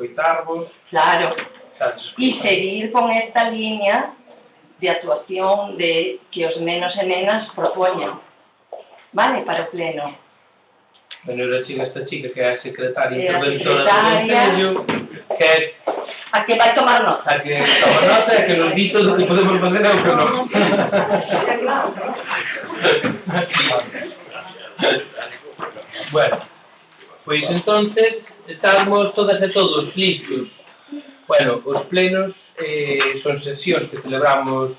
escoitarvos. Claro. Y seguir con esta línea de actuación de que os nenos e nenas propoñan, vale, para o pleno. Bueno, era esta chica que é a secretaria interventora do Concello, que é a que vai tomar nota. A que toma nota e que nos di todo o que podemos facer e o que non. Bueno, pois entonces estamos todas e todos listos. Bueno, os plenos son sesións que celebramos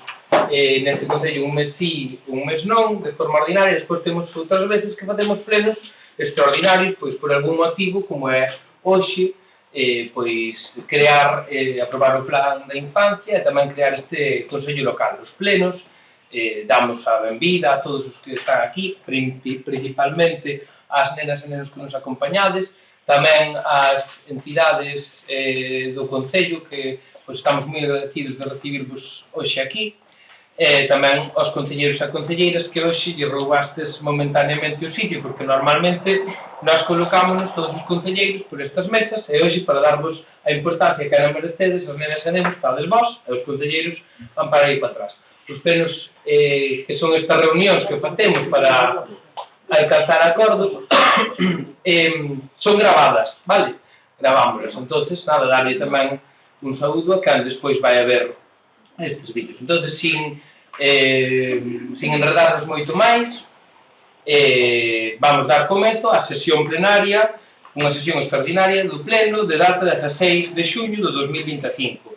neste Concello un mes sí, un mes non, de forma ordinaria. Despois temos outras veces que facemos plenos extraordinarios, pois por algún motivo, como é hoxe, pois crear, aprobar o plan da infancia e tamén crear este Consello Local. Os plenos damos a benvida a todos os que están aquí, principalmente ás nenas e nenos que nos acompañades, tamén ás entidades do Concello que pois, estamos moi agradecidos de recibirvos hoxe aquí, tamén aos concelleiros e concelleiras que hoxe lle roubastes momentaneamente o sitio, porque normalmente nós colocámonos todos os concelleiros por estas mesas e hoxe para darvos a importancia que non merecedes, as nenas e nenos, estades vós e os concelleiros van para aí para atrás. Os plenos que son estas reunións que facemos para alcanzar acordos son gravadas, vale? Gravámoslas, entonces, nada, darlle tamén un saúdo a quen despois vai a ver estes vídeos. Entonces, sin enredarnos moito máis, vamos dar comezo á sesión plenaria, unha sesión extraordinaria do pleno de data 16 de xuño de 2025.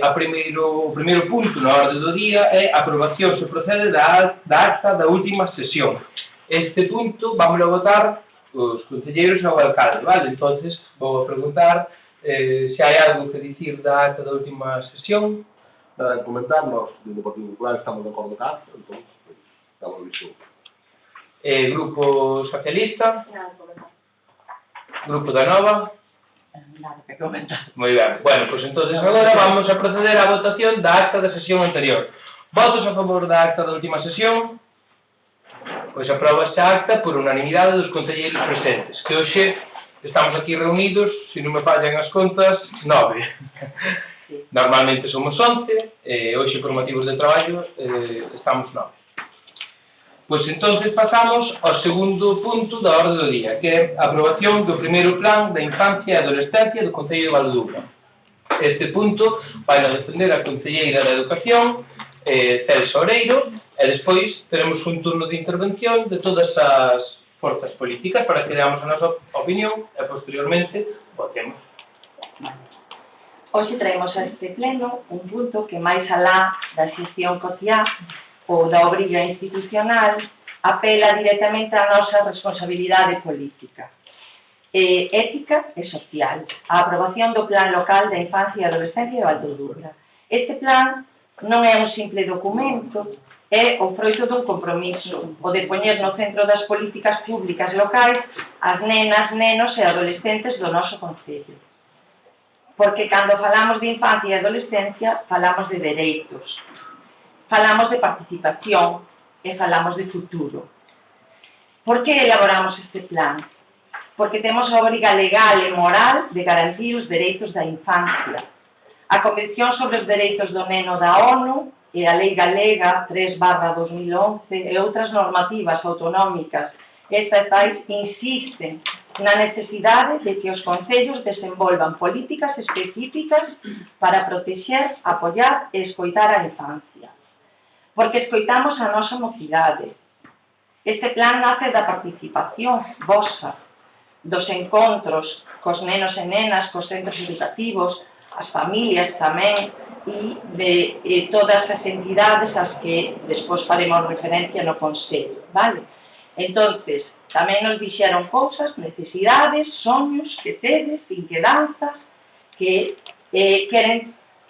O primeiro punto na orde do día é a aprobación se procede da acta da última sesión. Este punto vamos a votar os concelleiros e o alcalde, vale? Entonces, vou a preguntar se hai algo que dicir da acta da última sesión. Nada que comentar, nós, do Partido Popular, estamos de acordo con a acta, entón, estamos listos. Grupo Socialista? Nada que comentar. Grupo da Nova? Nada que comentar. Moi ben. Bueno, pois entonces agora vamos a proceder á votación da acta da sesión anterior. Votos a favor da acta da última sesión? Pois aproba esta acta por unanimidade dos concelleiros presentes, que hoxe estamos aquí reunidos, se non me fallan as contas, 9. Normalmente somos 11, hoxe por motivos de traballo estamos 9. Pois entonces pasamos ao segundo punto da orde do día, que é a aprobación do primeiro plan da infancia e adolescencia do Concello de Valdudura. Este punto vai a defender a concelleira da Educación, Celso Oreiro, e despois teremos un turno de intervención de todas as forzas políticas para que damos a nosa opinión e posteriormente votemos. Hoxe traemos a este pleno un punto que máis alá da xestión cotiá ou da obriga institucional apela directamente á nosa responsabilidade política, ética e social, a aprobación do Plan Local da Infancia e Adolescencia de Valdudura. Este plan non é un simple documento, é o froito dun compromiso, o de poñer no centro das políticas públicas locais as nenas, nenos e adolescentes do noso Concello. Porque cando falamos de infancia e adolescencia, falamos de dereitos, falamos de participación e falamos de futuro. Por que elaboramos este plan? Porque temos a obriga legal e moral de garantir os dereitos da infancia. A Convención sobre os Dereitos do Neno da ONU e a Lei Galega 3/2011 e outras normativas autonómicas estatais insisten na necesidade de que os concellos desenvolvan políticas específicas para protexer, apoiar e escoitar a infancia. Porque escoitamos a nosa mocidade. Este plan nace da participación vosa, dos encontros cos nenos e nenas, cos centros educativos, as familias tamén, e de todas as entidades ás que despois faremos referencia no Consello, vale? Entonces, tamén nos dixeron cousas, necesidades, soños que tedes, inquedanzas, que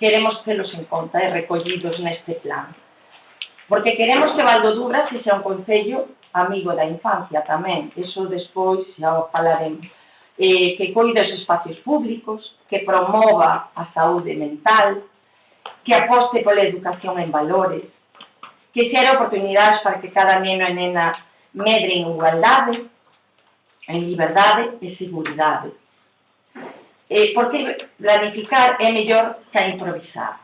queremos telos en conta e recollidos neste plan. Porque queremos que Valdudura sexa un concello amigo da infancia tamén, eso despois xa o falaremos. Que coide os espacios públicos, que promova a saúde mental, que aposte pola educación en valores, que xere oportunidades para que cada neno e nena medre en igualdade, en liberdade e seguridade. Porque planificar é mellor que improvisar.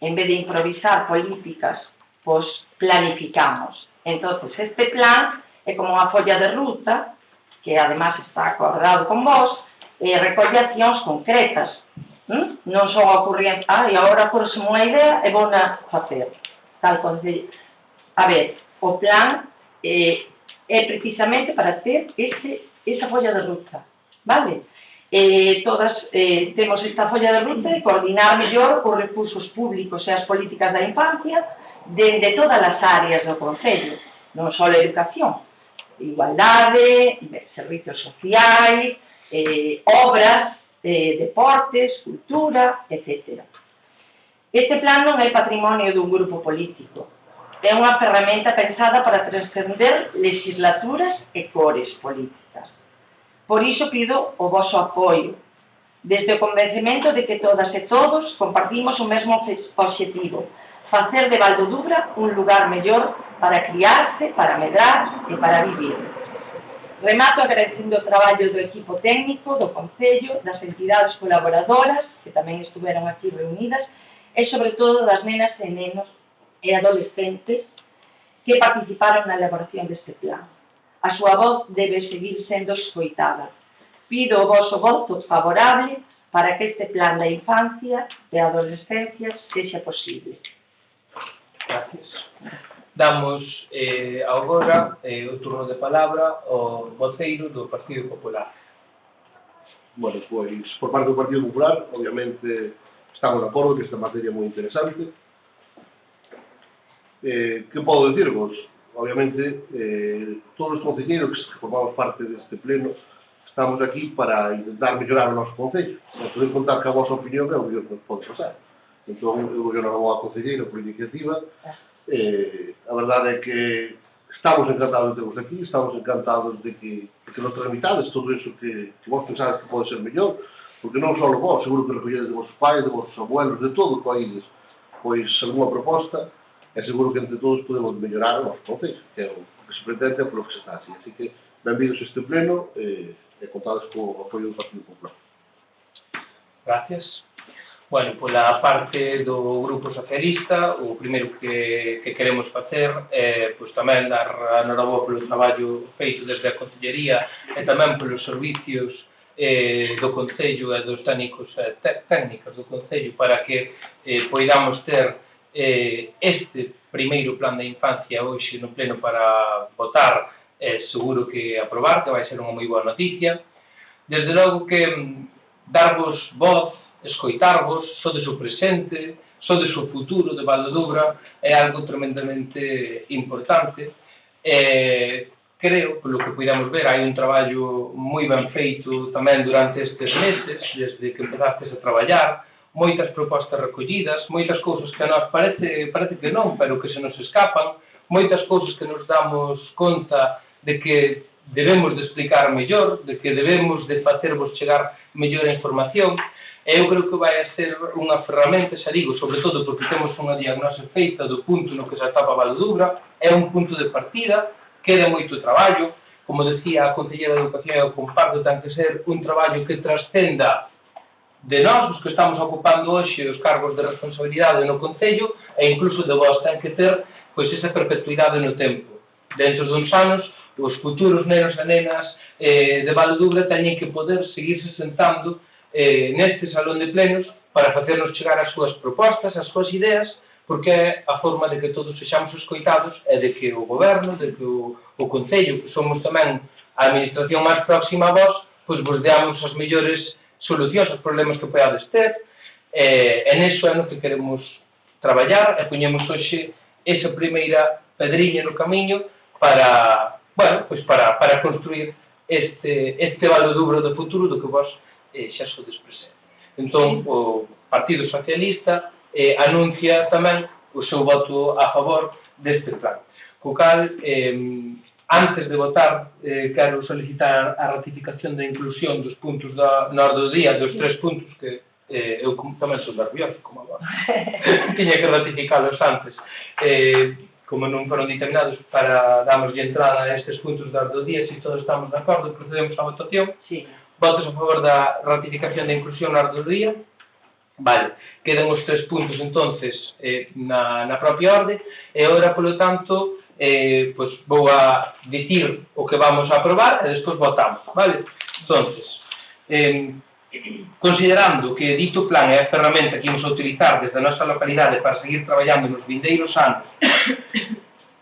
En vez de improvisar políticas, pois planificamos. Entonces, este plan é como unha folla de ruta, que además está acordado con vos, e recolle accións concretas. Non son ocurrientes, e agora ocurre-se unha idea e vou na facer. Tal consello. A ver, o plan é precisamente para ter esa folla de ruta, vale? Todas temos esta folla de ruta e coordinar mellor os recursos públicos e as políticas da infancia dende todas as áreas do Concello, non só a educación, igualdade, servicios sociais, obras, deportes, cultura, etc. Este plan non é patrimonio dun grupo político, é unha ferramenta pensada para transcender legislaturas e cores políticas. Por iso pido o vosso apoio, desde o convencemento de que todas e todos compartimos o mesmo obxectivo, facer de Val do Dubra un lugar mellor para criarse, para medrar e para vivir. Remato agradecendo o traballo do equipo técnico, do Concello, das entidades colaboradoras, que tamén estuveron aquí reunidas, e sobre todo das nenas e nenos e adolescentes que participaron na elaboración deste plan. A súa voz debe seguir sendo escoitada. Pido o voso voto favorable para que este plan da infancia e adolescencia sexa posible. Gracias. Damos agora o turno de palabra ao voceiro do Partido Popular. Bueno, pois, por parte do Partido Popular, obviamente, estamos de acordo que esta materia é moi interesante. Que podo dicirvos? Obviamente, todos os concelleiros que formamos parte deste pleno estamos aquí para intentar mellorar o noso concello. E poder contar que a vosa opinión é o mellor que pode pasar. Entón, eu non vou a concelleira por iniciativa. A verdade é que estamos encantados de tervos aquí, estamos encantados de que nos tramitades todo iso que vos pensades que pode ser mellor, porque non só vos, seguro que recolledes de vosos pais, de vosos abuelos, de todo o país, pois alguma proposta, e seguro que entre todos podemos mellorar o noso concello, que é o que se pretende e polo que se está así. Así que, benvidos a este pleno e contados co apoio do Partido Popular. Gracias. Bueno, pola parte do Grupo Socialista, o primeiro que queremos facer é pois, tamén dar a noraboa polo traballo feito desde a Consellería e tamén polos servicios do Concello e dos técnicos e técnicas do Concello para que poidamos ter este primeiro plan de infancia hoxe no pleno para votar seguro que aprobar, que vai ser unha moi boa noticia. Desde logo que darvos voz, escoitarvos, sodes o presente, sodes o futuro de Val do Dubra, é algo tremendamente importante. Creo, polo que podamos ver, hai un traballo moi ben feito tamén durante estes meses, desde que empezastes a traballar, moitas propostas recollidas, moitas cousas que a nós parece que non, pero que se nos escapan, moitas cousas que nos damos conta de que debemos de explicar mellor, de que debemos de facervos chegar mellor a información. Eu creo que vai a ser unha ferramenta, xa digo, sobre todo porque temos unha diagnose feita do punto no que se atapa Val do Dubra, é un punto de partida, queda moito traballo, como decía a Conselleira de Educación e o comparto, ten que ser un traballo que trascenda de nós, os que estamos ocupando hoxe os cargos de responsabilidade no Concello, e incluso de vos ten que ter pois, esa perpetuidade no tempo. Dentro duns anos, os futuros nenos e nenas de Val do Dubra teñen que poder seguirse sentando neste salón de plenos para facernos chegar as súas propostas, as súas ideas, porque é a forma de que todos sexamos escoitados e de que o goberno, de que o Concello, que somos tamén a administración máis próxima a vos, pois vos deamos as mellores solucións aos problemas que podades ter, e neso é no que queremos traballar e poñemos hoxe esa primeira pedriña no camiño para, bueno, pois para construir este Val do Dubra do futuro do que vos xa sodes presente. Entón, o Partido Socialista anuncia tamén o seu voto a favor deste plan. Co cal, antes de votar, quero solicitar a ratificación da inclusión dos puntos na orde do día, dos 3 puntos que eu tamén sou nervioso, como agora. Tiña que ratificalos antes. Como non foron determinados para darmoslle entrada a estes puntos da orde do día, se todos estamos de acordo, procedemos á votación. Sí. Votos a favor da ratificación da inclusión na orde do día? Vale, quedan os 3 puntos entonces na propia orde, e agora, polo tanto, pois vou a dicir o que vamos a aprobar e despois votamos, vale? Entonces, considerando que dito plan é a ferramenta que imos a utilizar desde a nosa localidade para seguir traballando nos vindeiros anos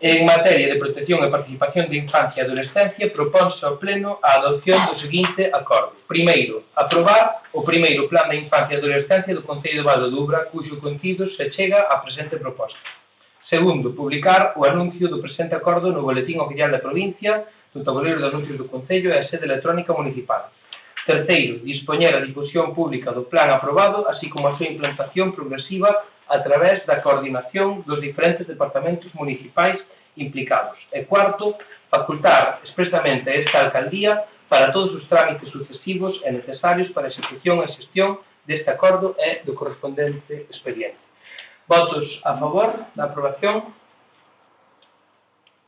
en materia de protección e participación de infancia e adolescencia, propónse ao Pleno a adopción do seguinte acordo. Primeiro, aprobar o primeiro Plan de Infancia e Adolescencia do Concello de Valdodubra, cuxo contido se chega á presente proposta. Segundo, publicar o anuncio do presente acordo no Boletín Oficial da Provincia, no tabuleiro de anuncios do Concello e a sede electrónica municipal. Terceiro, dispoñer a difusión pública do plan aprobado, así como a súa implantación progresiva a través da coordinación dos diferentes departamentos municipais implicados. E cuarto, facultar expresamente a esta alcaldía para todos os trámites sucesivos e necesarios para a execución e xestión deste acordo e do correspondente expediente. Votos a favor da aprobación?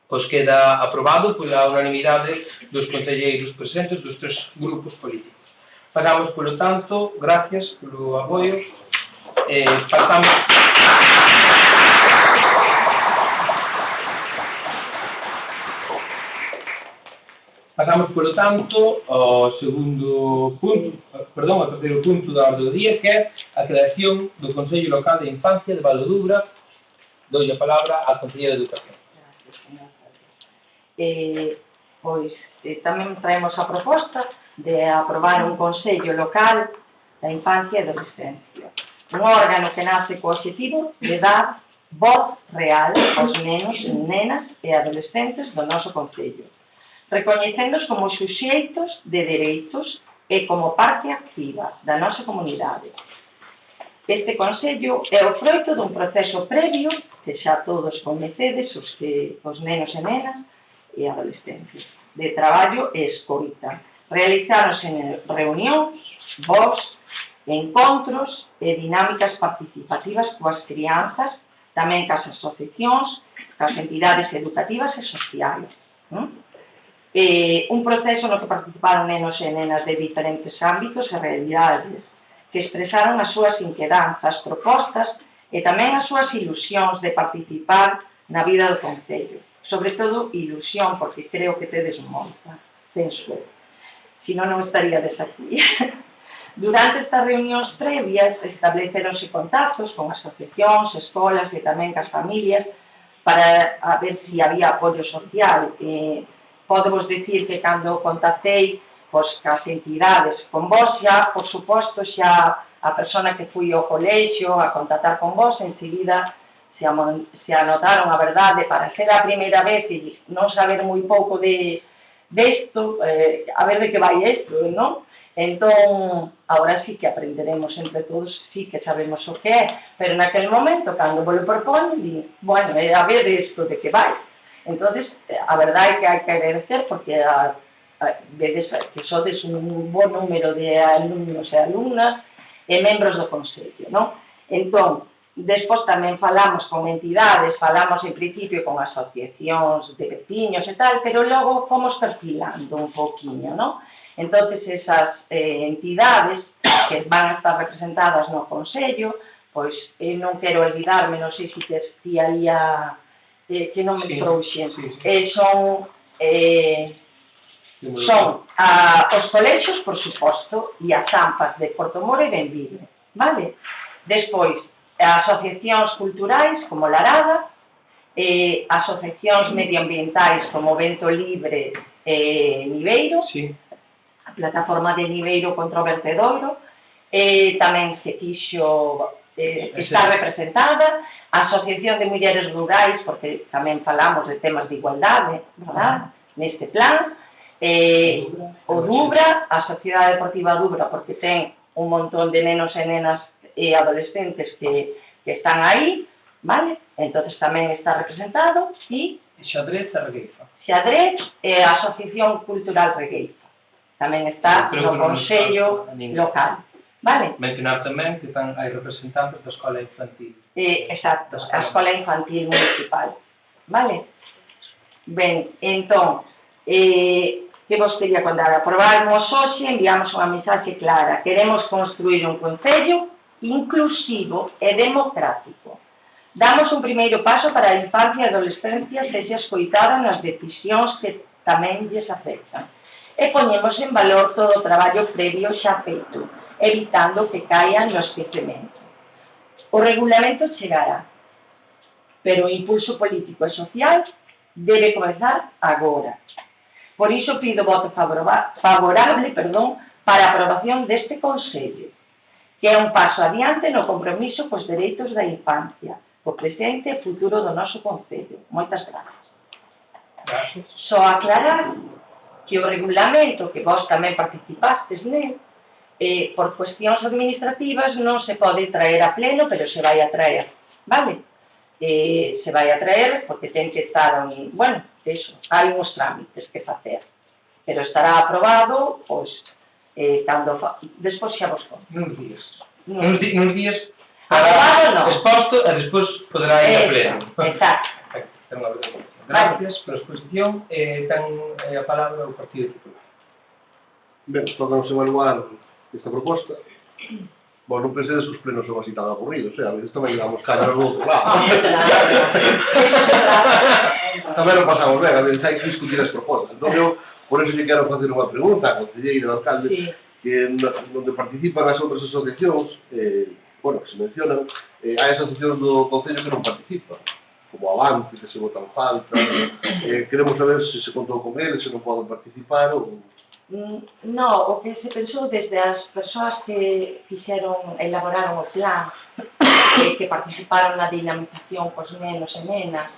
Pois queda aprobado pola unanimidade dos concelleiros presentes dos 3 grupos políticos. Pasamos, polo tanto, gracias polo apoio. Pasamos, polo tanto, ao segundo punto, ao terceiro punto da orde do día, que é a creación do Consello Local de Infancia de Valdodubra. Dou a palabra á Conselleira de Educación. Gracias, señor alcalde. Pois, tamén traemos a proposta de aprobar un Consello Local da Infancia e Adolescencia. Un órgano que nace co objetivo de dar voz real aos nenos, nenas e adolescentes do noso Concello, recoñecéndoos como suxeitos de dereitos e como parte activa da nosa comunidade. Este Consello é o froito dun proceso previo que xa todos coñecedes, os nenos e nenas e adolescentes, de traballo e escoita. Realizáronse reunións, voz, encontros e dinámicas participativas coas crianzas, tamén cas asociacións, cas entidades educativas e sociais. Un proceso no que participaron nenos e nenas de diferentes ámbitos e realidades, que expresaron as súas inquedanzas, propostas e tamén as súas ilusións de participar na vida do Concello. Sobre todo, ilusión, porque creo que tedes monta, penso. Si non, non estaríades aquí. Durante estas reunións previas estableceronse contactos con asociacións, escolas e tamén cas familias para ver se había apoio social. Podemos dicir que cando contactei cas entidades con vos, xa, por suposto, xa a persona que fui ao colexio a contactar con vos, enseguida se anotaron a verdade para ser a primeira vez e non saber moi pouco desto, a ver de que vai isto, non? Entón, agora sí que aprenderemos entre todos, sí que sabemos o que é, pero naquele momento, cando vos lo proponen, bueno, a ver isto de que vai. Entonces, a verdade é que hai que agradecer porque vedes que sodes un bon número de alumnos e alumnas e membros do Consello, non? Entón, despois tamén falamos con entidades, falamos en principio con asociacións de veciños e tal, pero logo fomos perfilando un poquinho, non? Entonces, esas entidades que van a estar representadas no Consello, pois non quero olvidarme, non sei se ti aí que non me trouxen, son os colexios, por suposto, e as AMPAs de Portomoro e Benvibre, vale? Despois, asociacións culturais como Larada, asociacións medioambientais como Vento Libre e Niveiro, a plataforma de Niveiro contra o vertedoiro, tamén se fixo, está representada, a Asociación de Mulleres Rurais, porque tamén falamos de temas de igualdade, verdad? Neste plan, o Dubra, a Sociedade Deportiva Dubra, porque ten un montón de nenos e nenas e adolescentes que están aí, vale? Entonces tamén está representado, e Xadrez e Regueifa. Xadrez e a Asociación Cultural Regueifa. Tamén está no Consello Local, vale? Mencionar tamén que hai representantes da Escola Infantil. Exacto, a Escola Infantil Municipal, vale? Ben, entón, que que vos quería contar. Aprobarmos hoxe, enviamos unha mensaxe clara. Queremos construir un concello inclusivo e democrático. Damos un primeiro paso para a infancia e adolescencia sexa escoitada nas decisións que tamén lles afectan. E poñemos en valor todo o traballo previo xa feito, evitando que caia no esquecemento. O regulamento chegará, pero o impulso político e social debe comezar agora. Por iso pido voto favorable para a aprobación deste Consello, que é un paso adiante no compromiso cos dereitos da infancia, o presente e futuro do noso Concello. Moitas gracias. Gracias. Só aclarar que o regulamento, que vos tamén participastes nel, por cuestións administrativas non se pode traer a pleno, pero se vai a traer, vale? Se vai a traer porque ten que estar, bueno, eso, hai uns trámites que facer, pero estará aprobado, pois, cando despois xa vos conto. Nuns días Aprobado non. exposto e despois poderá ir a pleno. Exacto. Gracias pola exposición. Ten a palabra o Partido Popular. Ben, toca-nos evaluar esta proposta. Vos non pensedes que os plenos son así tan aburridos, a veces tamén llevamos cañas do outro lado. Tamén non pasamos ben, a veces hai que discutir as propostas. Entón, eu, por eso lle quero facer unha pregunta á concelleira do alcalde, que onde participan as outras asociacións, bueno, que se mencionan, hai asociacións do Concello que non participan, como Avante, que se votan falta, queremos saber se contou con eles, se non poden participar, ou... No, o que se pensou desde as persoas que elaboraron o plan, que participaron na dinamización cos nenos e nenas,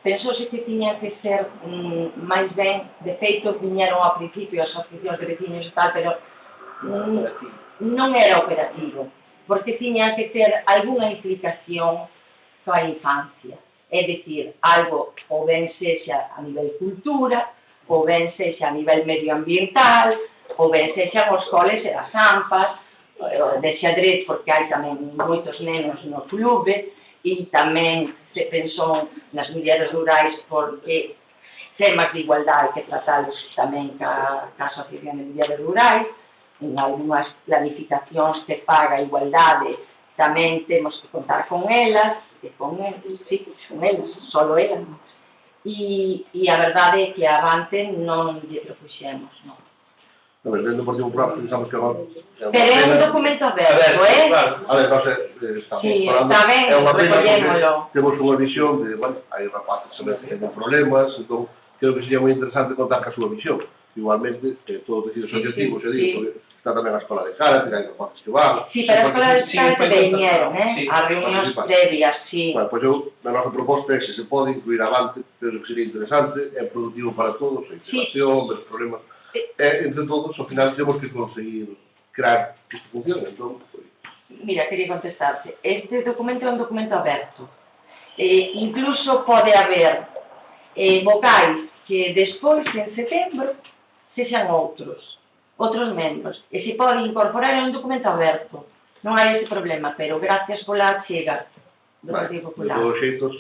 pensouse que tiña que ser máis ben, de feito, viñeron ao principio as asociacións de veciños e tal, pero non era operativo, porque tiña que ter algunha implicación coa infancia, é dicir, algo ou ben sexa a nivel cultura, ou ben sexa a nivel medioambiental, ou ben sexan os coles e as AMPAs, de xadrez, porque hai tamén moitos nenos no clube, e tamén se pensou nas mulleres rurais, porque temas de igualdade que tratalos tamén ca Asociación de Mulleres Rurais, en algunhas planificacións que paga a igualdade, tamén temos que contar con elas, con elas, solo elas, e a verdade é que a Avante non lle propuxemos, non. A ver, dentro do Partido Popular pensamos que agora... Pero é un documento aberto, A ver, nós estamos falando... É unha pena porque temos unha visión de, bueno, hai rapaces que tamén teñen problemas, entón, creo que sería moi interesante contar ca súa visión. Igualmente, todos os objetivos, e digo, porque está tamén a escola de cara, que hai rapaces que van... Sí, pero a escola de cara que viñeron, as reunións previas, sí. Bueno, pois eu, na nosa proposta é que se pode incluir Avante, pero que sería interesante, é productivo para todos, a integración, ver os problemas... entre todos, ao final, temos que conseguir crear que isto funcione, entón... Mira, quería contestarte. Este documento é un documento aberto. Incluso pode haber vocais que despois, en setembro, sexan outros membros. E se pode incorporar en un documento aberto. Non hai ese problema, pero gracias pola chega do Partido Popular. De todos os xeitos,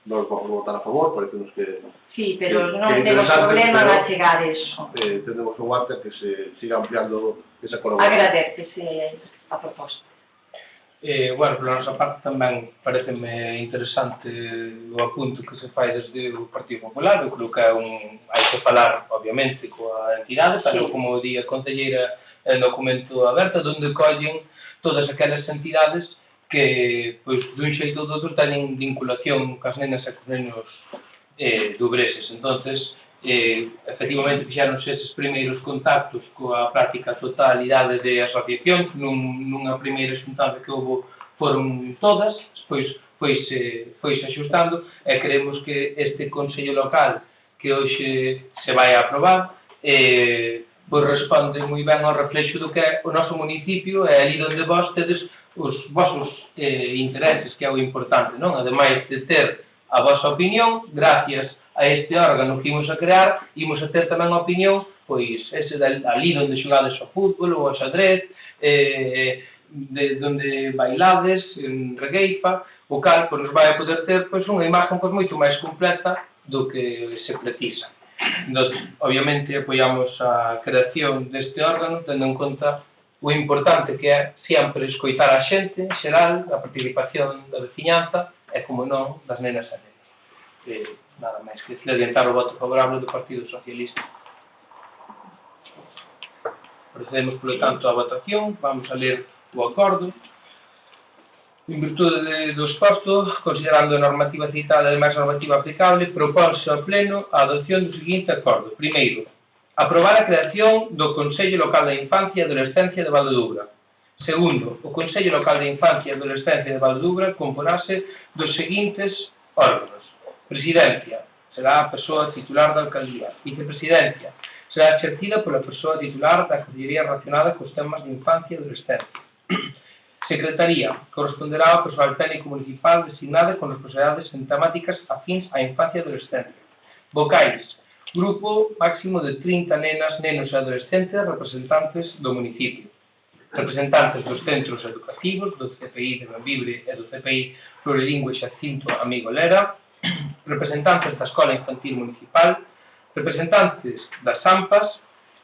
non vamos votar a favor, parecemos que... Sí, pero non temos problema en achegar eso. Tendemos o guante que se siga ampliando esa colaboración. Agradecese a proposta. Bueno, pola nosa parte tamén pareceme interesante o apunto que se fai desde o Partido Popular. Eu creo que hai que falar, obviamente, coa entidade, pero como di a concelleira, é un documento aberto onde collen todas aquelas entidades que, pois, dun xeito ou doutro, teñen vinculación cas nenas e cos nenos dobreses. Entonces, efectivamente, fixáronse esses primeiros contactos coa práctica totalidade de asociacións, nunha primeira xuntanza que houve foron todas, pois foise axustando, e queremos que este Consello Local que hoxe se vai a aprobar, pois responde moi ben ao reflexo do que é o noso municipio, e ali onde vós tedes os vosos intereses, que é o importante, non? Ademais de ter a vosa opinión, gracias a este órgano que imos a crear, imos a ter tamén a opinión, pois, ese ali onde xogades ao fútbol ou ao xadrez, onde bailades, en Regueifa, o cal, pois, nos vai a poder ter, pois, unha imagen, pois, moito máis completa do que se precisa. Obviamente apoiamos a creación deste órgano, tendo en conta o importante que é sempre escoitar a xente en xeral, a participación da veciñanza e, como non, das nenas e nenos. Nada máis que adiantar o voto favorable do Partido Socialista. Procedemos, polo tanto, á votación. Vamos a ler o acordo. En virtude do exposto, considerando a normativa citada e máis normativa aplicable, propónse ao Pleno a adopción do seguinte acordo. Primeiro, aprobar a creación do Consello Local da Infancia e Adolescencia de Valdedubra. Segundo, o Consello Local da Infancia e Adolescencia de Valdedubra comporase dos seguintes órganos. Presidencia, será a persoa titular da alcaldía. Vicepresidencia, será exercida pola persoa titular da Consellería relacionada cos temas de infancia e adolescencia. Secretaría, corresponderá ao persoal técnico municipal designada con responsabilidades en temáticas afíns á infancia e adolescencia. Vocais, grupo máximo de 30 nenas, nenos e adolescentes representantes do municipio. Representantes dos centros educativos, do CPI de Benvibre e do CPI Plurilingüe Xacinto Amigo Lera, representantes da Escola Infantil Municipal, representantes das AMPAs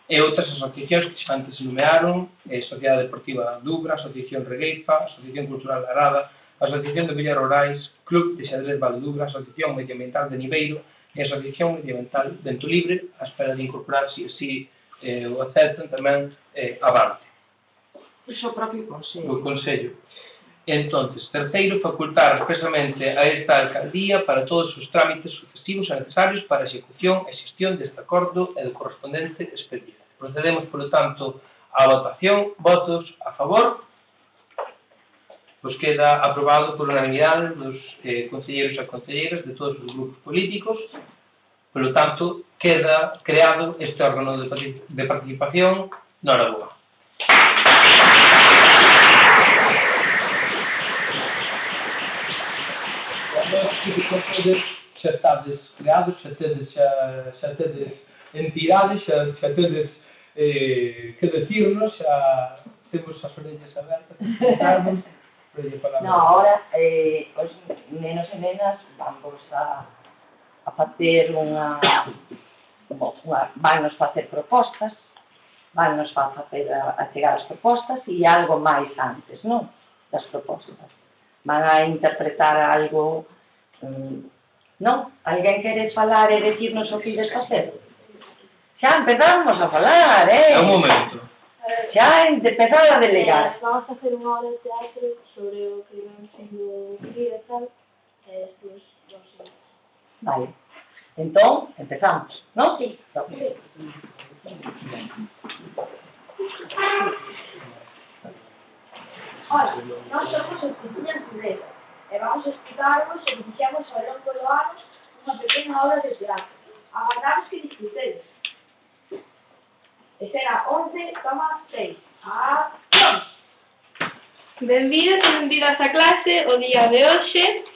e outras asociacións que xa antes nomearon, Sociedade Deportiva Dubra, Asociación Regueifa, Asociación Cultural Arada, Asociación de Villas Rurais, Club de Xadrez Valdedubra, Asociación Medioambiental de Niveiro e Asociación Medioambiental Vento Libre, a espera de incorporar, si o aceptan tamén, Avante. Iso propio Consello. O Consello. Entonces, terceiro, facultar expresamente a esta alcaldía para todos os trámites sucesivos e necesarios para a execución e xestión deste acordo e do correspondente expediente. Procedemos, polo tanto, á votación. Votos a favor. Pois queda aprobado por unanimidade dos concelleiros e concelleiras de todos os grupos políticos. Polo tanto, queda creado este órgano de participación na Aragón. Xa estades creados, xa tedes entidades, xa tedes que decirnos, xa temos as orellas abertas, No, ahora, os nenos e nenas vamos a facer vannos facer propostas, vannos facer a chegar as propostas e algo máis antes, non? Das propostas. Van a interpretar algo, non? Alguén quere falar e decirnos o que ides facer? Xa empezamos a falar, É un momento. Xa empezar a delegar. Vamos a hacer unha obra de teatro sobre o que vamos sendo vida e tal, e despois vamos a... Vale. Entón, empezamos, non? Sí. Hola, nós somos os Veciñas de Ledo e vamos a explicarvos o que fixemos ao longo do ano unha pequena obra de teatro. Agardamos que disfrutedes. Escena 11,6. Acción! Benvidos e benvidas a clase o día de hoxe.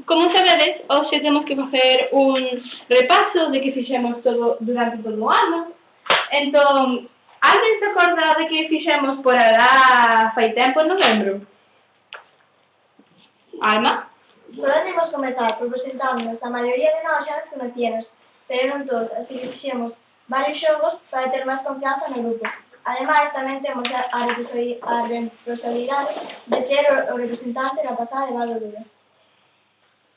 Como sabedes, hoxe temos que facer un repaso de que fixemos durante todo o ano. Entón, alguén se acorda de que fixemos por alá fai tempo en novembro? Alma? Podemos comezar por presentarnos. A maioría de nós xa nos conocíamos, pero non todos, así que fixemos varios xogos para ter máis confianza no grupo. Ademais, tamén temos a responsabilidade de ser o representante da pasada de Valdedubra.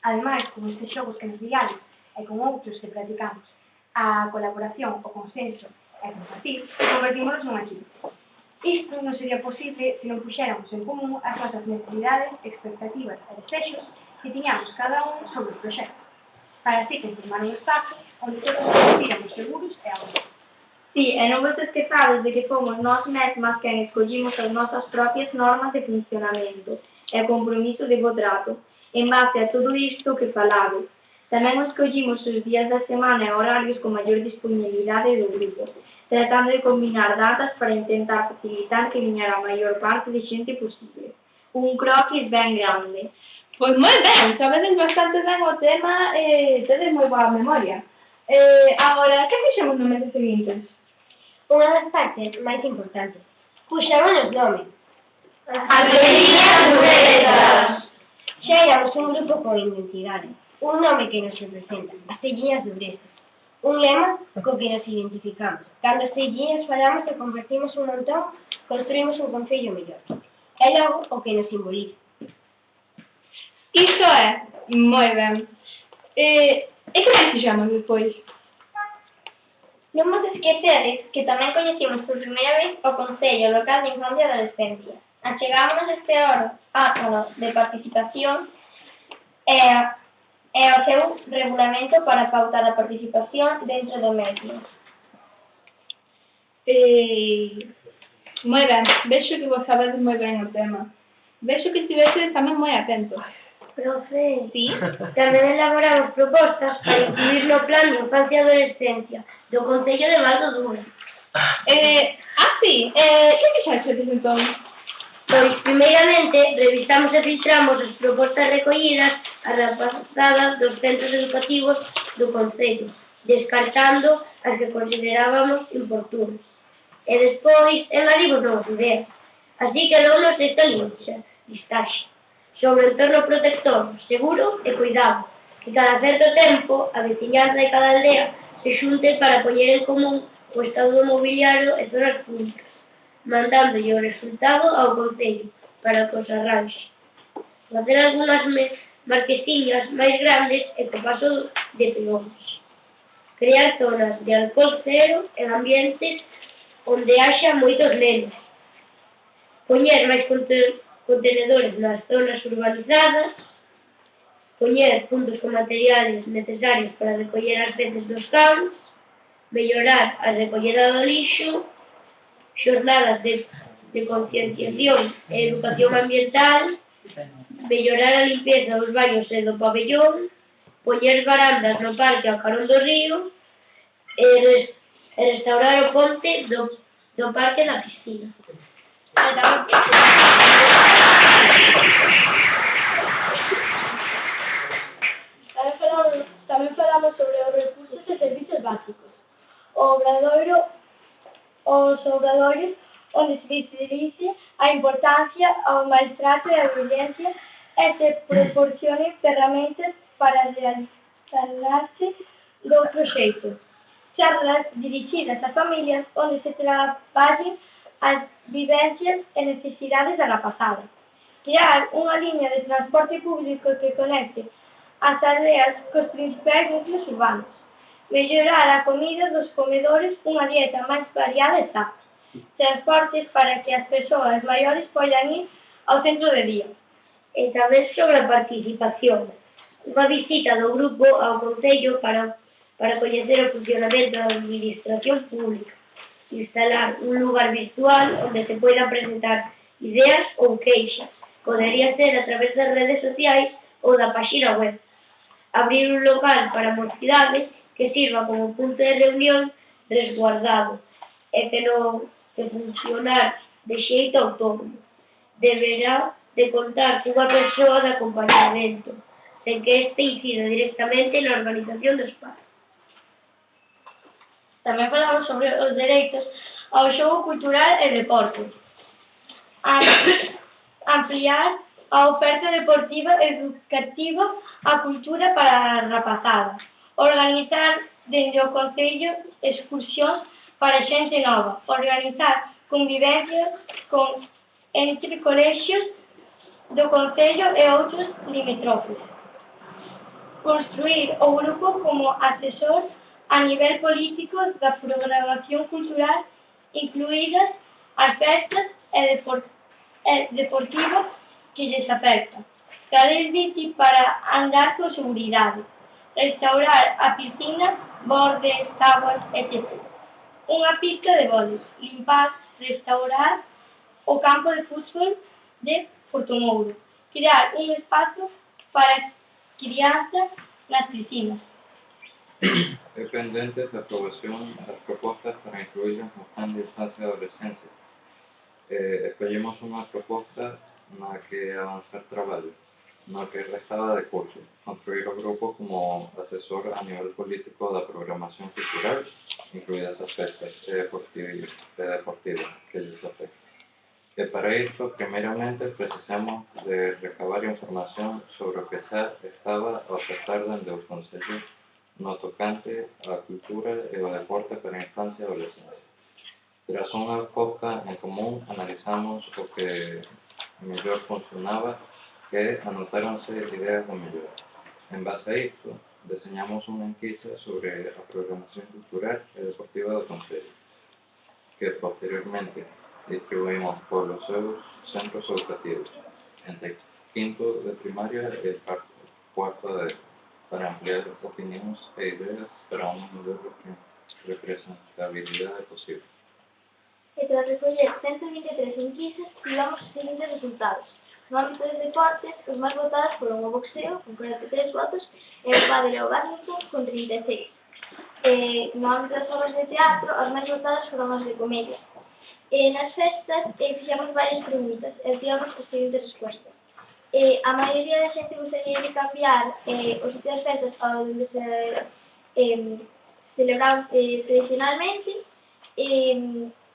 Ademais, con estes xogos que nos guiaron e con outros que practicamos, a colaboración, o consenso e o compartir, convertímonos nun equipo. Isto non sería posible se non puxéramos en común as nosas necesidades, expectativas e desexos que tiñamos cada un sobre o proxecto, para así conformar un espazo onde todos nos sentíamos seguros e a gusto. Sí, e non vos esquezades de que fomos nós mesmas quen escollimos as nosas propias normas de funcionamento e compromiso de bo trato, en base a todo isto que falades. Tamén escollimos os días da semana e horarios con maior disponibilidade do grupo, tratando de combinar datas para intentar facilitar que viñera a maior parte de xente posible. Un croquis ben grande. Pois moi ben, sabedes bastante ben o tema e tedes moi boa memoria. Agora, que fixemos nos meses seguintes? Unha das partes máis importantes. Puxémonos nome. As Veciñas de Ledo. Xa éramos un grupo con identidade. Un nome que nos representa. As Veciñas de Ledo. Un lema co que nos identificamos. Cando as trilliñas falamos e convertimos un montón, construímos un concello mellor. É logo o que nos simboliza. Iso é, moi ben. E como se chama depois? Non vos esquecedes que tamén coñecimos por primeira vez o Concello Local de Infancia e Adolescencia. Achegámonos este órgano de participación e o seu regulamento para pautar a participación dentro do mesmo. Moi ben, vexo que vos sabedes moi ben o tema. Vexo que estiveses tamén moi atentos. Profe, Sí? tamén elaboramos propostas para incluir no plan de infancia e adolescencia do Concello de Val do Duro. Sí, que fixaxedes entón? Pois, primeiramente, revisamos e filtramos as propostas recollidas a rapazadas dos centros educativos do Concello, descartando as que considerábamos importunas. E despois, engadimos novas ideas. Así que logo nos esta listaxe sobre o entorno protector, seguro e cuidado, que cada certo tempo a veciñanza de cada aldea se xunte para poñer en común o estado do mobiliario e zonas públicas, mandándolle o resultado ao Concello para que os arranxe. Facer algunhas marquesiñas máis grandes e co paso de peóns. Crear zonas de alcohol cero en ambientes onde haxa moitos nenos. Poñer máis contenedores nas zonas urbanizadas, poñer puntos con materiales necesarios para recoller as veces dos cans, mellorar a recollida do lixo, xornadas de concienciación e educación ambiental, mellorar a limpeza dos baños e do pabellón, poñer barandas no parque ao carón do río e restaurar o ponte do parque na piscina. Tamén falamos sobre os recursos e servizos básicos. Os obradoiros onde se dice a importancia ao maltrato e a violencia e se proporcionen ferramentas para realizarse de outro xeito. Charlas dirixidas a familias onde se traballen as vivencias e necesidades da rapazada. Crear unha liña de transporte público que conecte as aldeas cos principais núcleos urbanos. Mellorar a comida dos comedores, unha dieta máis variada e sana. Transportes para que as persoas maiores poidan ir ao centro de día. E tamén sobre a participación. Unha visita do grupo ao Concello para coñecer o funcionamento da administración pública. Instalar un lugar virtual onde se poidan presentar ideas ou queixas. Podería ser a través das redes sociais ou da páxina web. Abrir un local para a mocidade que sirva como punto de reunión resguardado e que non funcionar de xeito autónomo. Deberá de contar cunha persoa de acompañamento, sen que este incida directamente na organización do espazo. Tamén falamos sobre os dereitos ao xogo cultural e deporte. Ampliar a oferta deportiva e educativa a cultura para a rapazada. Organizar dende o Concello excursións para xente nova. Organizar convivencias entre colexios do Concello e outros limítrofes. Construir o grupo como asesor a nivel político da programación cultural, incluídas as festas e deportivas que lles afectan. Carril bici para andar con seguridade. Restaurar a piscina, bordes, táboas, etc. Unha pista de voleibol. Limpar, restaurar o campo de fútbol de Portomouro. Crear un espazo para crianzas nas piscinas. É pendente a aprobación das propostas para incluirlas no plan de infancia e adolescencia. Escollemos unha proposta na que avanzar traballo, na que restaba de curso, construir o grupo como asesor a nivel político da programación cultural, incluídas as festas deportivas que lles afectan. E para isto, primeiramente, precisamos de recabar información sobre o que xa estaba a ofertar dende os concellos no tocante á cultura e ao deporte para a infancia e adolescencia. Tras unha foca en común, analizamos o que mellor funcionaba e anotáronse ideas de mellor. En base a isto, deseñamos unha enquisa sobre a programación cultural e deportiva do Concello, que posteriormente distribuímos polos seus centros educativos, entre quinto de primaria e cuarto de para ampliar opinións e ideas para unha mellor representabilidade posible. E tras recoller 123 enquisas, tivemos os seguintes resultados. No ámbito dos deportes, os máis votados foron o boxeo, con 43 votos, e o pádel e o bádminton, con 36. No ámbito das obras de teatro, as máis votadas foron as de comedia. Nas festas, fixemos varias preguntas, e tivemos as seguintes respostas. A maioría da xente gustaría de cambiar os sitios das festas onde se celebraban tradicionalmente.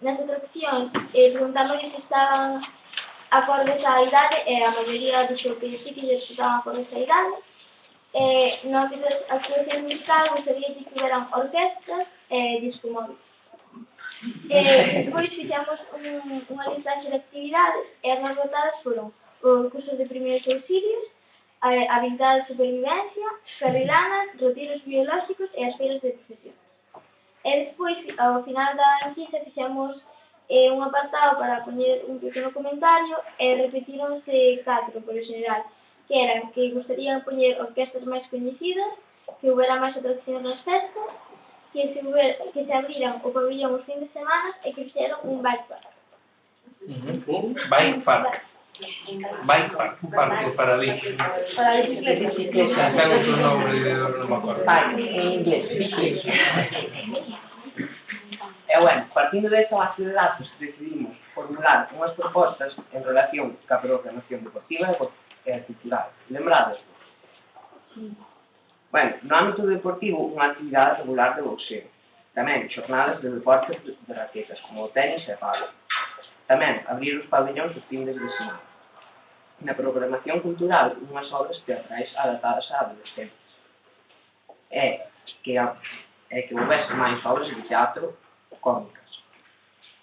Nas outras opcións, preguntamos se estaban acordes á idade e a maioría dixo que sí que estaban acordes á idade. No ámbito das actuacións musicais, gustaría que tiveran orquestras e disco móvil. Depois fixemos unha listaxe de actividades e as máis votadas foron os cursos de primeiros auxilios, a habilidade de supervivencia, carrilanas, retiros biolóxicos e as feiras de profesión. E despois, ao final da enquisa, fixemos un apartado para poñer un pequeno comentario e repetironse 4, por general, que eran que gustarían poñer orquestas máis coñecidas, que houbera máis atraccións nas festas, que se abriran o pabillón os fin de semana e que fixeron un bike park. Bike park. Bike park, parque para bici. Para bicicleta. Ten outro nombre, non me acordo. Bike, en inglés, bicicleta. E bueno, partindo desa base de datos, decidimos formular unhas propostas en relación ca programación deportiva e cultural. Lembrades? Bueno, no ámbito deportivo, unha actividade regular de boxeo. Tamén, xornadas de deportes de raquetas, como o tenis e pádel. Tamén, abrir os pabellóns os fins de semana. Na programación cultural, unhas obras teatrais adaptadas a adolescentes. E que houvese máis obras de teatro cómicas.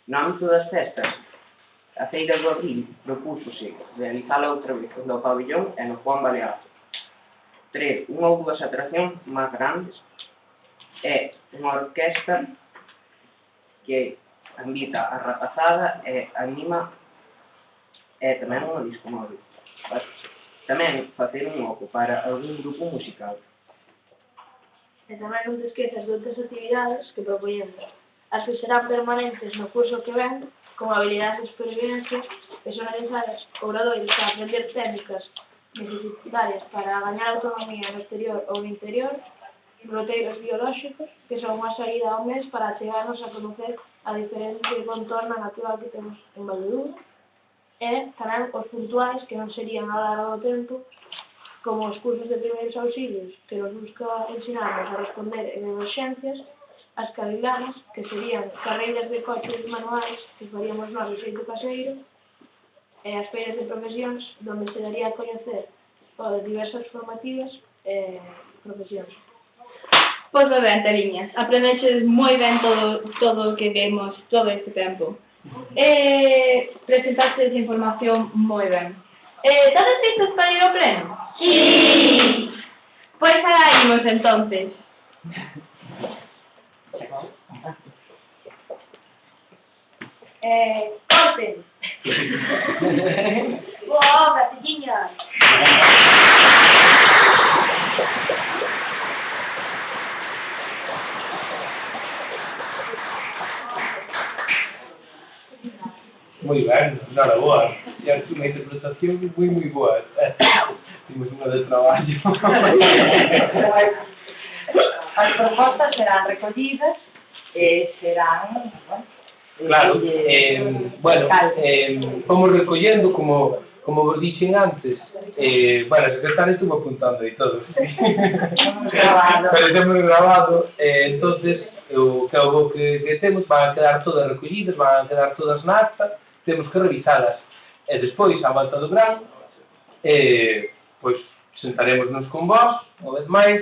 No ámbito das festas, a Feira do Abril propúsose realizala outra vez no pabellón e no Juan Baleato. 3. Unha ou dúas atraccións máis grandes e unha orquesta que invita a rapazada e anima e tamén unha disco móvil. Tamén facer un oco para algún grupo musical. E tamén non te esquezas de outras actividades que propoñemos, as que serán permanentes no curso que ven, como habilidades de supervivencia, que son necesarias obradoiros para aprender técnicas necesitarias para gañar autonomía no exterior ou no interior, roteiros biolóxicos, que son unha saída ao mes para chegarnos a conocer a diferente contorna natural que temos en Valdedudo, e tamén os puntuais, que non serían a largo tempo, como os cursos de primeiros auxilios, que nos busca ensinarnos a responder en emerxencias, as carrilanas, que serían carreiras de coches manuais que faríamos nós de xeito caseiro, e as feiras de profesións, onde se daría a coñecer diversas formativas e profesións. Pois ben, Tariñas, aprendeches moi ben todo o que vemos todo este tempo. Presentaste esa información moi ben. Todos listos para ir ao pleno? Sí. Pois alá imos entonces. Corten! Boa obra, chiquiñas! Moi ben, enhoraboa. E a súa interpretación moi boa. Temos unha de traballo. As propostas serán recollidas e serán... Claro, fomos recollendo, como vos dixen antes, bueno, a secretaria estuvo apuntando e todo. Pero temos grabado, entonces, o que temos van a quedar todas recollidas, van a quedar todas na acta, temos que revisalas. E despois, a volta do verán, pois, sentaremosnos con vós, unha vez máis,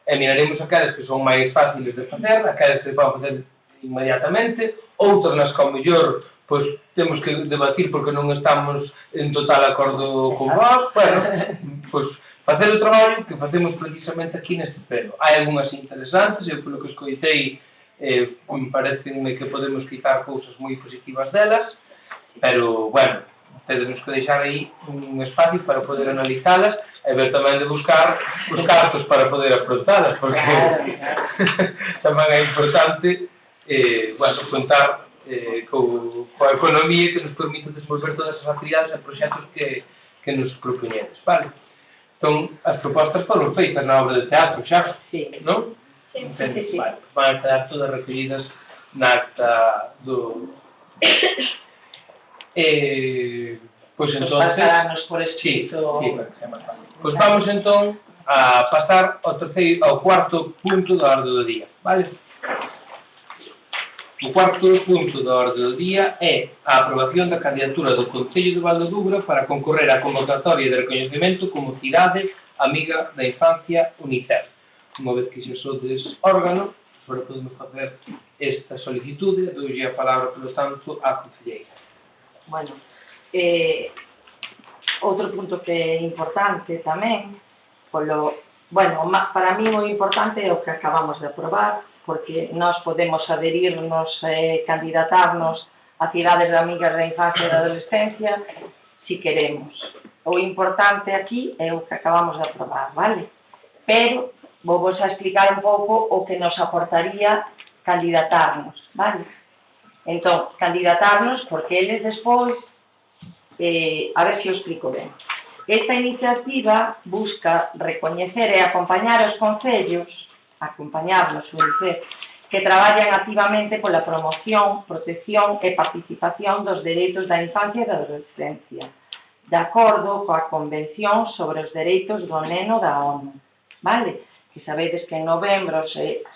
e miraremos aquelas que son máis fáciles de facer, aquelas que se van facer inmediatamente, outras nas que ao mellor pois temos que debatir porque non estamos en total acordo con vos, bueno, pois facer o traballo que facemos precisamente aquí neste pleno. Hai algunhas interesantes, eu polo que escoitei parecenme que podemos quitar cousas moi positivas delas, pero, bueno, temos que deixar aí un espacio para poder analizalas e ver tamén de buscar os cartos para poder afrontalas, porque tamén é importante contar coa economía que nos permite desenvolver todas as actividades e proxectos que nos propoñedes, vale? Entón, as propostas foron feitas na obra de teatro xa, non? Sí. Vale, van a quedar todas recollidas na acta do... Pois entonces... Pasarnos por escrito... Sí, para que sea máis fácil. Pois vamos entón a pasar ao cuarto punto da orde do día, vale? O cuarto punto da orde do día é a aprobación da candidatura do Concello de Valdedubra para concorrer á convocatoria de recoñecemento como cidade amiga da infancia UNICEF. Unha vez que xa sodes órgano, agora podemos facer esta solicitude, doulle a palabra, polo tanto, á concelleira. Bueno, outro punto que é importante tamén, para mí moi importante é o que acabamos de aprobar, porque nós podemos adherirnos, candidatarnos a cidades de amigas da infancia e da adolescencia, si queremos. O importante aquí é o que acabamos de aprobar, vale? Pero vou vos a explicar un pouco o que nos aportaría candidatarnos, vale? Entón, candidatarnos porque eles despois, a ver se o explico ben. Esta iniciativa busca recoñecer e acompañar os concellos, acompañarnos, que traballan activamente pola promoción, protección e participación dos dereitos da infancia e da adolescencia, de acordo coa Convención sobre os Dereitos do Neno da ONU, vale? Que sabedes que en novembro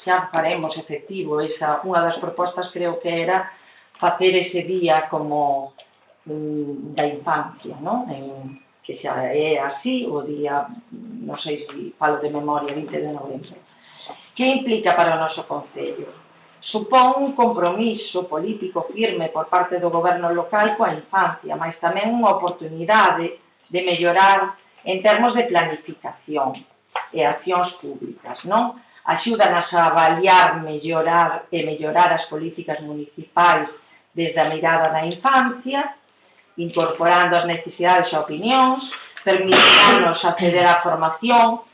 xa faremos efectivo unha das propostas creo que era facer ese día como da infancia, non? Que xa é así, o día, non sei se falo de memoria, 20 de novembro. Que implica para o noso Concello? Supón un compromiso político firme por parte do goberno local coa infancia, mas tamén unha oportunidade de mellorar en termos de planificación e accións públicas, non? Axúdanos a avaliar, mellorar as políticas municipais desde a mirada da infancia, incorporando as necesidades e opinións, permitirnos acceder á formación.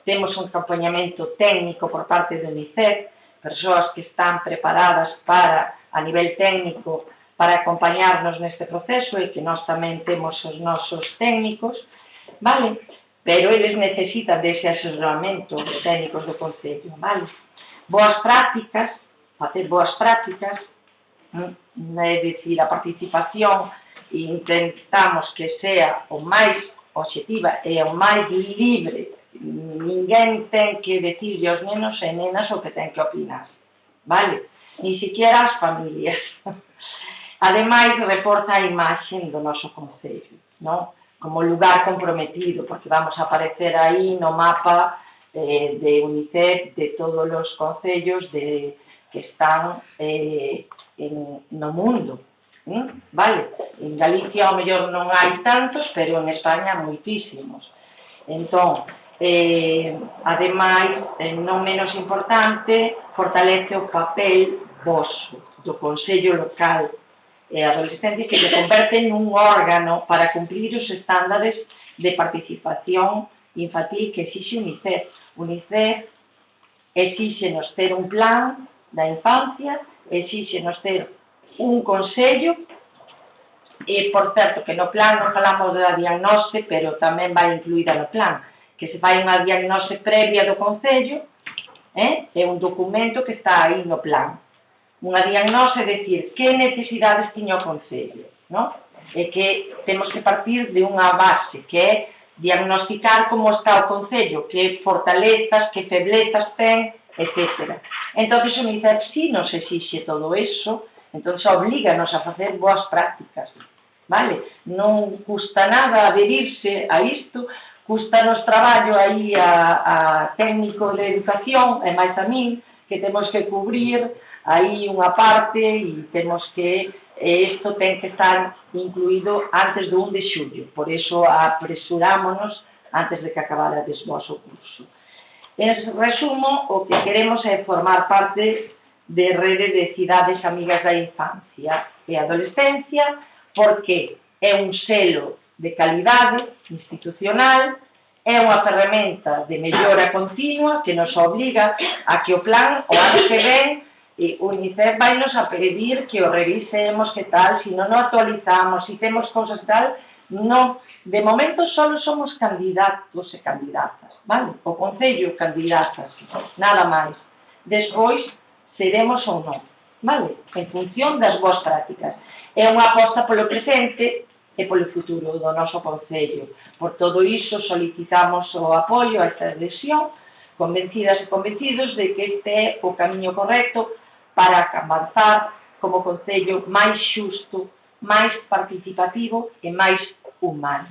Temos un acompañamento técnico por parte de UNICEF, persoas que están preparadas a nivel técnico, para acompañarnos neste proceso e que nós tamén temos os nosos técnicos, vale? Pero eles necesitan dese asesoramento dos técnicos do Concello, vale? Boas prácticas, facer boas prácticas, é dicir, a participación, intentamos que sea o máis obxectiva e o máis libre. Ninguén ten que decirle aos nenos e nenas o que ten que opinar, vale? Ni siquiera as familias. Ademais, reforza a imaxe do noso Concello, non? Como lugar comprometido, porque vamos a aparecer aí no mapa de UNICEF de todos os concellos que están no mundo, vale? En Galicia ao mellor non hai tantos, pero en España moitísimos. Entón, ademais, non menos importante, fortalece o papel voso do Concello Local e adolescentes que se converten nun órgano para cumprir os estándares de participación infantil que exixe UNICEF. UNICEF exíxenos ter un plan da infancia, exíxenos ter un consello e, por certo, que no plan non falamos da diagnose, pero tamén vai incluída no plan, que se fai unha diagnose previa do concello, é un documento que está aí no plan. Unha diagnose, é dicir, que necesidades tiña o concello, non? E que temos que partir de unha base, que é diagnosticar como está o concello, que fortalezas, que feblezas ten, etc. Entón, UNICEF si nos exixe todo eso, entón oblíganos a facer boas prácticas, vale? Non custa nada adherirse a isto custanos traballo aí a técnico de educación, e máis a min, que temos que cubrir aí unha parte e temos que, isto ten que estar incluído antes do 1 de xullo, por iso apresurámonos antes de que acabarades o vosso curso. En resumo, o que queremos é formar parte de rede de cidades amigas da infancia e adolescencia, porque é un selo de calidade institucional, é unha ferramenta de mellora continua que nos obliga a que o plan, o ano que ven, UNICEF vai nos a pedir que o revisemos, que tal, se non o actualizamos, se temos cousas tal, non. De momento só somos candidatos e candidatas, vale? O Concello candidatas, nada máis. Despois seremos ou non, vale? En función das boas prácticas. É unha aposta polo presente e polo futuro do noso Concello. Por todo iso solicitamos o apoio a esta elección, convencidas e convencidos de que este é o camiño correcto para avanzar como Concello máis xusto, máis participativo e máis humano.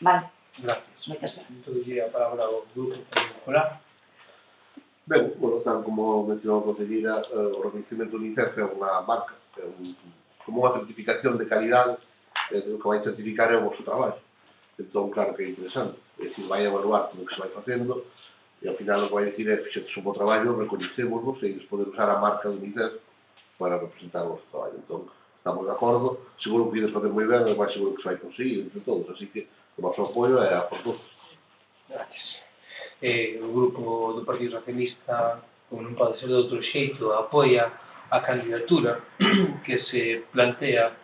Vale? Gracias. Moitas gracias. Entonces, a palabra ao grupo para Nicolás. Ben, bueno, tal como mencionou a conselleira, o reconhecimento do UNICEF é unha marca, como unha certificación de calidade, o que vai certificar é o vosso traballo. Entón, claro que é interesante, é dicir, vai evaluar todo o que se vai facendo, e ao final o que vai dicir é, fixetes un bo traballo, recoñecémosvos, e ides poder usar a marca do UNICEF para representar o vosso traballo. Entón, estamos de acordo, seguro que ides facer moi ben, e vai seguro que se vai conseguir entre todos, así que o noso apoio é a por todos. Gracias. O grupo do Partido Socialista, como non pode ser de outro xeito, apoia a candidatura que se plantea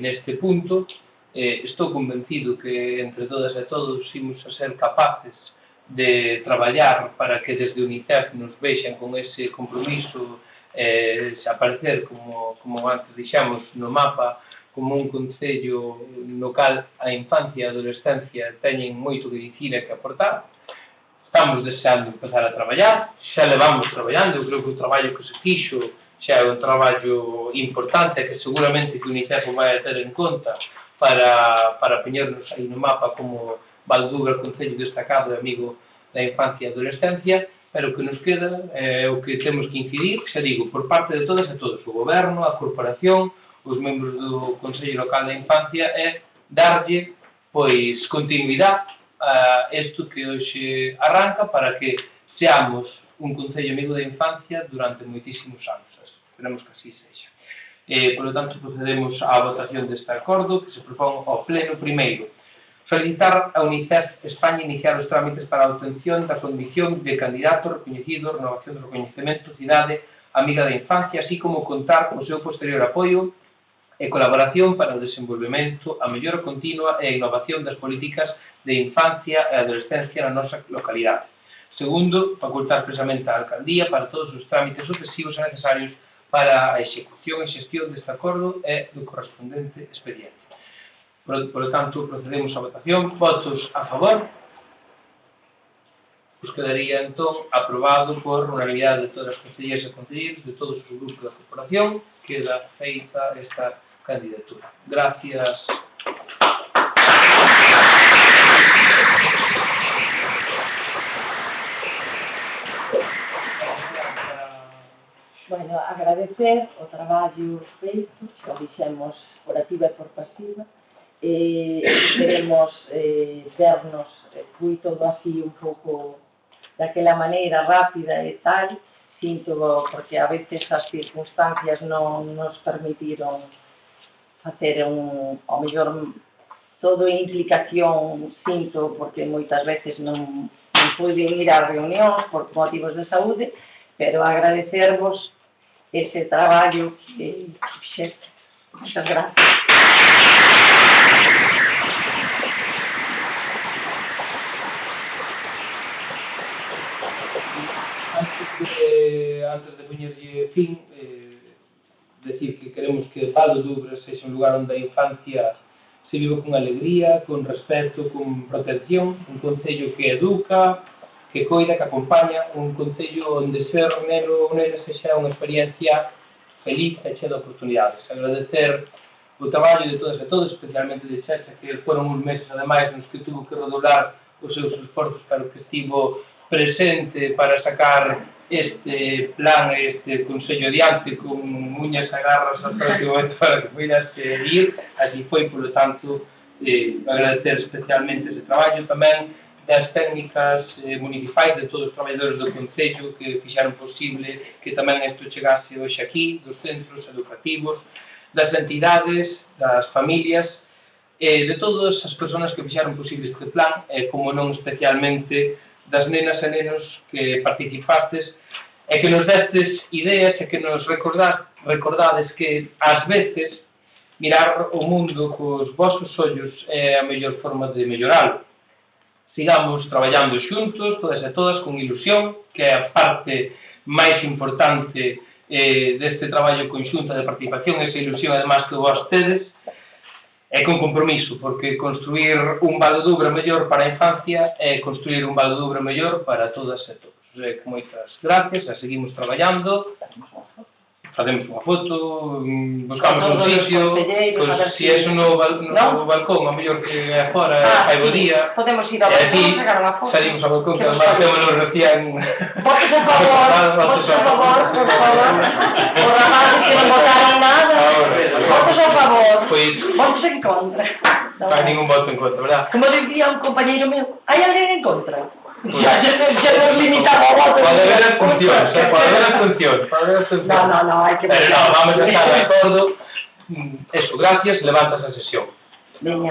neste punto. Estou convencido que entre todas e todos imos a ser capaces de traballar para que desde UNICEF nos vexan con ese compromiso, se aparecer, como antes dixamos, no mapa, como un concello no cal a infancia e a adolescencia teñen moito que dicir e que aportar. Estamos deseando empezar a traballar, xa levamos traballando, eu creo que o traballo que se fixo xa é un traballo importante que seguramente que o UNICEF vai a ter en conta para poñernos aí no mapa como Valduga, concello destacado e amigo da infancia e adolescencia, pero o que nos queda é o que temos que incidir, xa digo, por parte de todas e todos, o goberno, a corporación, os membros do Consello Local da Infancia, é darlle, pois, continuidade a isto que hoxe arranca para que seamos un Concello amigo da infancia durante moitísimos anos. Esperemos que así sexa. Por lo tanto, procedemos á votación deste acordo que se propón ao pleno primeiro. Solicitar a UNICEF España iniciar os trámites para a obtención da condición de candidato recoñecido, renovación do recoñecemento, cidade amiga da infancia, así como contar co seu posterior apoio e colaboración para o desenvolvemento, a mellora continua e a innovación das políticas de infancia e adolescencia na nosa localidade. Segundo, facultar expresamente a alcaldía para todos os trámites sucesivos e necesarios para a execución e xestión deste acordo e do correspondente expediente. Por lo tanto, procedemos á votación. Votos a favor. Pues quedaría, entón, aprobado por unanimidade de todas as concelleiras e concelleiros de todos os grupos da corporación. Queda feita esta candidatura. Gracias. Bueno, agradecer o traballo feito, xa o dixemos por activa e por pasiva. Queremos vernos, fui todo así un pouco daquela maneira rápida e tal, sinto, porque a veces as circunstancias non nos permitiron facer ao mellor todo implicación, sinto, porque moitas veces non pude ir ás reunións por motivos de saúde, pero agradecervos ese traballo que fixeste. Moitas gracias. Antes de poñerlle fin, decir que queremos que Val do Douro sexa un lugar onde a infancia se vive con alegría, con respeto, con protección, un concello que educa, que coida, que acompaña, un concello onde ser neno ou nena sexa unha experiencia feliz e chea de oportunidades. Agradecer o traballo de todas e todos, especialmente de Checha, que foron uns meses, ademais, nos que tuvo que redoblar os seus esforzos, pero que estivo presente para sacar este plan, este Consello adiante, con uñas e garras hasta o último momento para que puidas ir. Así foi, polo tanto, agradecer especialmente ese traballo tamén das técnicas municipais, de todos os traballadores do Concello que fixaron posible que tamén isto chegase hoxe aquí, dos centros educativos, das entidades, das familias, de todas as persoas que fixaron posible este plan, como non especialmente das nenas e nenos que participastes e que nos destes ideas e que nos recordades que ás veces mirar o mundo cos vosos ollos é a mellor forma de melloralo. Sigamos traballando xuntos, todas e todas, con ilusión, que é a parte máis importante deste traballo conxunto de participación, esa ilusión además que vos tedes, e con compromiso, porque construir un Valdedouro mellor para a infancia é construir un Valdedouro mellor para todas e todos. Moitas gracias, e seguimos traballando. Facemos unha foto, buscamos un sitio, pois se é no balcón, a mellor que é fora, hai bo día. Podemos ir ao balcón, sacar unha foto. Salimos ao balcón, que además temos recién... Votos a favor, por rapaces que non votaron nada. Votos a favor, votos en contra. Non hai ningún voto en contra, verdad? Como diría un compañeiro meu, hai alguén en contra? Ya nos limitamos a votos. Pode haber abstencións, pode haber abstencións. No, hai que ver. Pero vamos a estar de acordo. Eso, gracias, levantas a sesión. Veña.